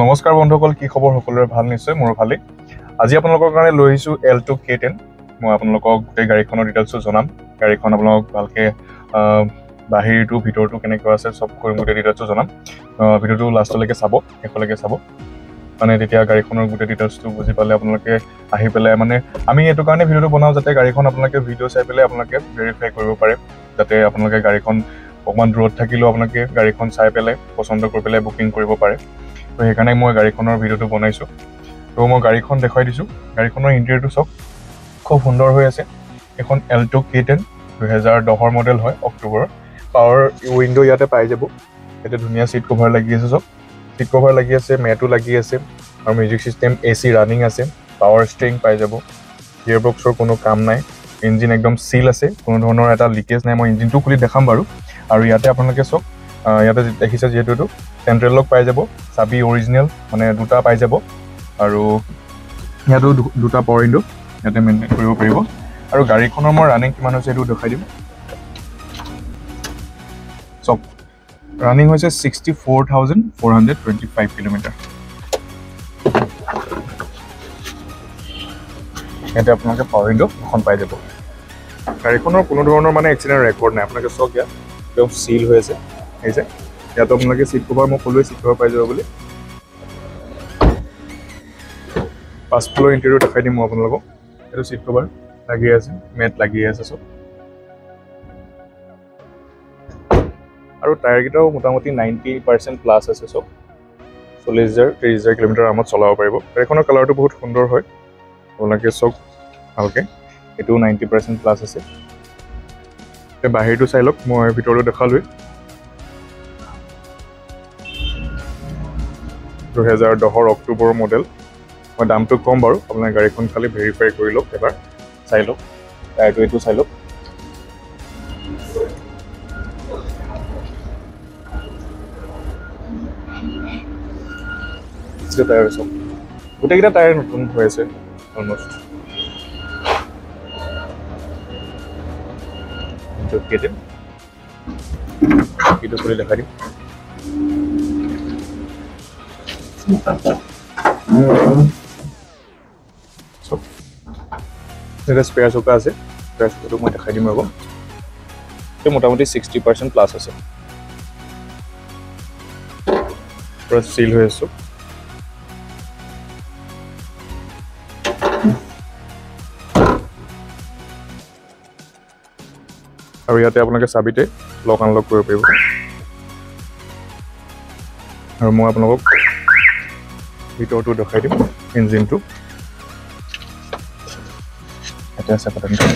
নমস্কাৰ বন্ধুসকল, কি খবৰ? সকলোৰে ভাল নিশ্চয়, মোৰ ভালেই। আজি আপোনালোকৰ কাৰণে লৈ আহিছোঁ Alto K10। মই আপোনালোকক গোটেই গাড়ীখনৰ ডিটেইলছটো জনাম। গাড়ীখন আপোনালোকক ভালকৈ বাহিৰটো ভিতৰটো কেনেকুৱা আছে চব গোটেই ডিটেইলছটো জনাম। ভিডিঅ'টো লাষ্টলৈকে চাব, শেষলৈকে চাব, মানে তেতিয়া গাড়ীখনৰ গোটেই ডিটেইলছটো বুজি পালে আপোনালোকে আহি পেলাই মানে আমি এইটো কাৰণে ভিডিঅ'টো বনাওঁ যাতে গাড়ীখন আপোনালোকে ভিডিঅ' চাই পেলাই আপোনালোকে ভেৰিফাই কৰিব পাৰে, যাতে আপোনালোকে গাড়ীখন অকণমান দূৰত থাকিলেও আপোনালোকে গাড়ীখন চাই পেলাই পচন্দ কৰি পেলাই বুকিং কৰিব পাৰে। তো সেইকাৰণে মই গাড়ীখনৰ ভিডিঅ'টো বনাইছোঁ। তো মই গাড়ীখন দেখুৱাই দিছোঁ। গাড়ীখনৰ ইণ্টেৰিয়ৰটো চাওক, খুব সুন্দৰ হৈ আছে। এখন Alto K10 2010 মডেল হয়, অক্টোবৰৰ। পাৱাৰ উইণ্ডো ইয়াতে পাই যাব। ইয়াতে ধুনীয়া চিট কভাৰ লাগি আছে, চব চিট কভাৰ লাগি আছে, মেটো লাগি আছে, আৰু মিউজিক চিষ্টেম AC ৰানিং আছে, পাৱাৰ ষ্টিয়াৰিং পাই যাব। গিয়াৰ বক্সৰ কোনো কাম নাই, ইঞ্জিন একদম চিল আছে, কোনো ধৰণৰ এটা লিকেজ নাই। মই ইঞ্জিনটো খুলি দেখাম বাৰু। আৰু ইয়াতে আপোনালোকে চাওক, ইয়াতে দেখিছে যিহেতু এইটো চেণ্ট্ৰেল লক পাই যাব, চাবি অৰিজিনেল মানে দুটা পাই যাব, আৰু ইয়াতো দুটা পাৱাৰ উইণ্ডো ইয়াতে মেইনটেইন কৰিব পাৰিব। আৰু গাড়ীখনৰ মই ৰানিং কিমান হৈছে এইটো দেখাই দিম। চব ৰানিং হৈছে 64,425 কিলোমিটাৰ। ইয়াতে আপোনালোকে পাৱাৰ উইণ্ডো এখন পাই যাব। গাড়ীখনৰ কোনো ধৰণৰ মানে এক্সিডেণ্ট ৰেকৰ্ড নাই। আপোনালোকে চাওক, ইয়াত একদম চিল হৈ আছে। আহিছে ইয়াতো আপোনালোকে চিট কভাৰ, মই ক'লোৱে চিট কভাৰ পাই যাব বুলি। পাছফালৰ ইণ্টেৰিয়ৰ দেখাই দিম মই আপোনালোকক। এইটো চিট কভাৰ লাগি আছে, মেট লাগি আছে চব। আৰু টায়াৰকেইটাও মোটামুটি 90% প্লাছ আছে চব। 40,000-30,000 কিলোমিটাৰ আৰামত চলাব পাৰিব। গাড়ীখনৰ কালাৰটো বহুত সুন্দৰ হয়, আপোনালোকে চাওক ভালকৈ। এইটোও 90% প্লাছ আছে। বাহিৰটো চাই লওক, মই ভিতৰটো দেখালোৱেই। 2010 অক্টোবৰৰ মডেল। মই দামটো কম বাৰু, আপোনাৰ গাড়ীখন খালি ভেৰিফাই কৰি লওক, এবাৰ চাই লওক। টায়াৰটো এইটো চাই লওক। টায়াৰ চাওক, গোটেইকেইটা টায়াৰ নতুন হৈ আছে অলমষ্ট। এইটো খুলি দেখাই দিম। এটা স্পেয়াৰ চকা আছে, স্পেয়াৰ চকাটো মই দেখাই দিম ৰ'ব। এইটো মোটামুটি 60% প্লাছ আছে, পুৰা চিল হৈ আছোঁ। আৰু ইয়াতে আপোনালোকে চাবিতে লক আনলক কৰিব পাৰিব। আৰু মই আপোনালোকক ভিতৰটো দেখাই দিম, ইঞ্জিনটো ইয়াতে আছে পাতনটো।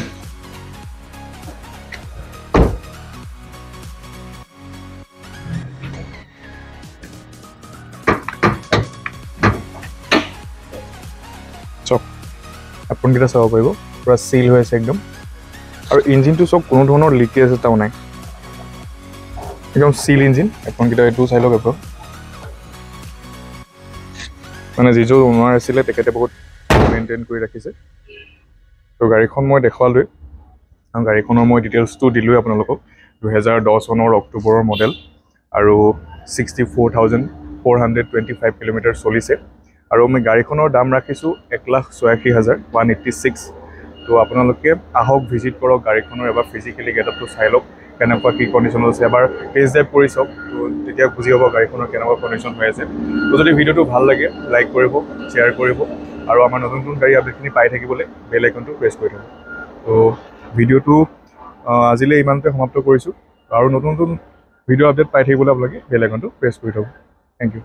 চক আপোনালোকে চাব পাৰিব, পুৰা চিল হৈ আছে একদম। আৰু ইঞ্জিনটো চব কোনো ধৰণৰ লিকেজ এটাও নাই, একদম চিল ইঞ্জিন। আপোনালোকে এইটো চাই লওক এবাৰ। মানে যিযোৰ ওনাৰ আছিলে তেখেতে বহুত মেইনটেইন কৰি ৰাখিছে। তো গাড়ীখন মই দেখুৱালোৱে, আৰু গাড়ীখনৰ মই ডিটেইলছটো দিলোঁৱে আপোনালোকক। 2010 চনৰ অক্টোবৰৰ মডেল, আৰু 64,425 কিলোমিটাৰ চলিছে। আৰু মই গাড়ীখনৰ দাম ৰাখিছোঁ 1,86,000, 186। তো আপোনালোকে আহক, ভিজিট কৰক গাড়ীখনৰ, এবাৰ ফিজিকেলি গেটআপটো চাই লওক কেনেকুৱা কি কণ্ডিশ্যনত আছে। এবাৰ টেষ্ট ড্ৰাইভ কৰি চাওক, তো তেতিয়া বুজি পাব গাড়ীখনৰ কেনেকুৱা কণ্ডিশ্যন হৈ আছে। তো যদি ভিডিঅ'টো ভাল লাগে লাইক কৰিব, শ্বেয়াৰ কৰিব, আৰু আমাৰ নতুন নতুন গাড়ী আপডেটখিনি পাই থাকিবলৈ বেল আইকনটো প্ৰেছ কৰি থ'ব। তো ভিডিঅ'টো আজিলৈ ইমানতে সমাপ্ত কৰিছোঁ। আৰু নতুন নতুন ভিডিঅ' আপডেট পাই থাকিবলৈ আপোনালোকে বেল আইকনটো প্ৰেছ কৰি থ'ব। Thank U.